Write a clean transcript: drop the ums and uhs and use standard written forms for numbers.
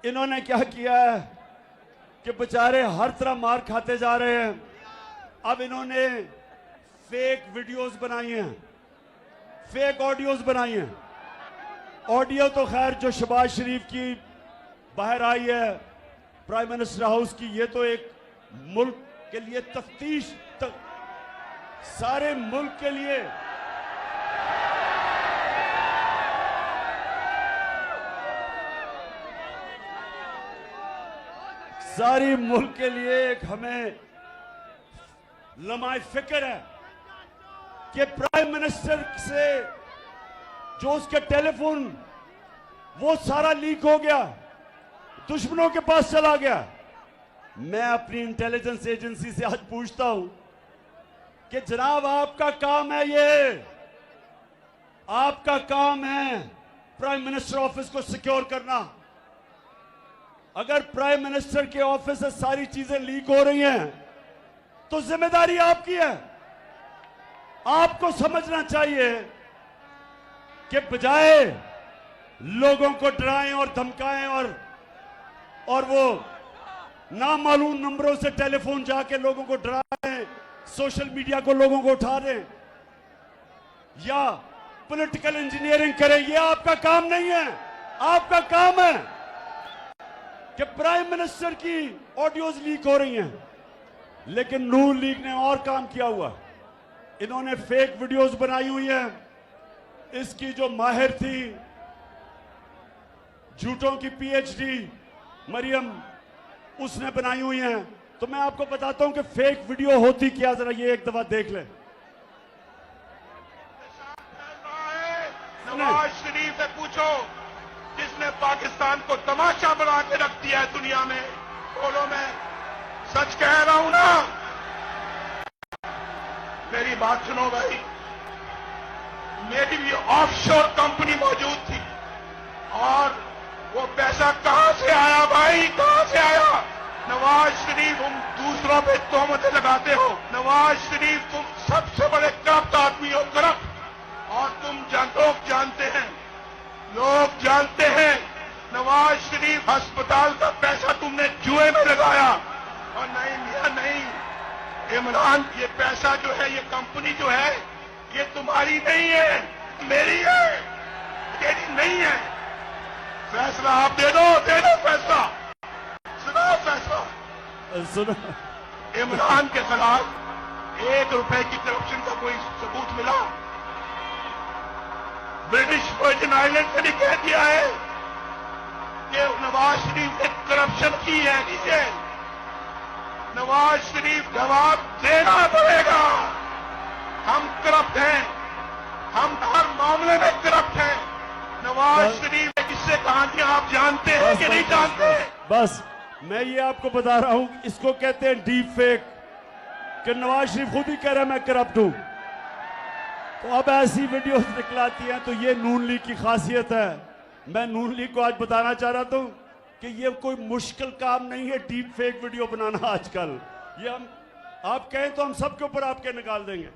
इन्होंने क्या किया है कि बेचारे हर तरह मार खाते जा रहे हैं। अब इन्होंने फेक वीडियोस बनाई हैं, फेक ऑडियोज बनाई हैं। ऑडियो तो खैर जो शहबाज शरीफ की बाहर आई है प्राइम मिनिस्टर हाउस की, ये तो एक मुल्क के लिए तफ्तीश सारे मुल्क के लिए सारी मुल्क के लिए एक हमें लम्हा फिक्र है कि प्राइम मिनिस्टर से जो उसके टेलीफोन वो सारा लीक हो गया, दुश्मनों के पास चला गया। मैं अपनी इंटेलिजेंस एजेंसी से आज पूछता हूं कि जनाब आपका काम है, ये आपका काम है प्राइम मिनिस्टर ऑफिस को सिक्योर करना। अगर प्राइम मिनिस्टर के ऑफिस से सारी चीजें लीक हो रही हैं तो जिम्मेदारी आपकी है। आपको समझना चाहिए कि बजाय लोगों को डराएं और धमकाएं और वो नामालूम नंबरों से टेलीफोन जाके लोगों को डराएं, सोशल मीडिया को लोगों को उठा दें या पॉलिटिकल इंजीनियरिंग करें, ये आपका काम नहीं है। आपका काम है कि प्राइम मिनिस्टर की ऑडियोज लीक हो रही हैं, लेकिन नून लीग ने और काम किया हुआ। इन्होंने फेक वीडियोस बनाई हुई हैं। इसकी जो माहिर थी झूठों की पीएचडी मरियम, उसने बनाई हुई हैं। तो मैं आपको बताता हूं कि फेक वीडियो होती क्या, जरा ये एक दफा देख लें। नवाज शरीफ से पूछो, जिसने पाकिस्तान को तमाशा बना के रख दिया है दुनिया में। बोलो, मैं सच कह रहा हूं ना? मेरी बात सुनो भाई, मेरी भी ऑफशोर कंपनी मौजूद थी और वो पैसा कहां से आया भाई, कहां से आया? नवाज शरीफ, तुम दूसरों पे तोहमतें लगाते हो। नवाज शरीफ, तुम सबसे बड़े करप्ट आदमी हो, करप्ट। और लोग जानते हैं नवाज शरीफ अस्पताल का पैसा तुमने जुए में लगाया। और नहीं मियां नहीं, इमरान, ये पैसा जो है, ये कंपनी जो है, ये तुम्हारी नहीं है, मेरी है, तेरी नहीं है। फैसला आप दे दो फैसला। सुनाओ फैसला। सुनो, इमरान के खिलाफ 1 रुपए की करप्शन का कोई सबूत मिला? ब्रिटिश वर्जिन आइलैंड ने भी कह दिया है कि नवाज शरीफ ने करप्शन की है। नीचे नवाज शरीफ जवाब देना पड़ेगा। हम करप्ट हैं, हम हर मामले में करप्ट हैं। नवाज शरीफ ने किससे कहानियां आप जानते हैं कि नहीं जानते? बस मैं ये आपको बता रहा हूं, इसको कहते हैं डीप फेक, कि नवाज शरीफ खुद ही कह रहा है मैं करप्ट हूं। तो अब ऐसी वीडियोस निकलाती हैं, तो ये नून लीग की खासियत है। मैं नून लीग को आज बताना चाह रहा था कि ये कोई मुश्किल काम नहीं है डीप फेक वीडियो बनाना आजकल। ये हम आप कहें तो हम सबके ऊपर आपके निकाल देंगे।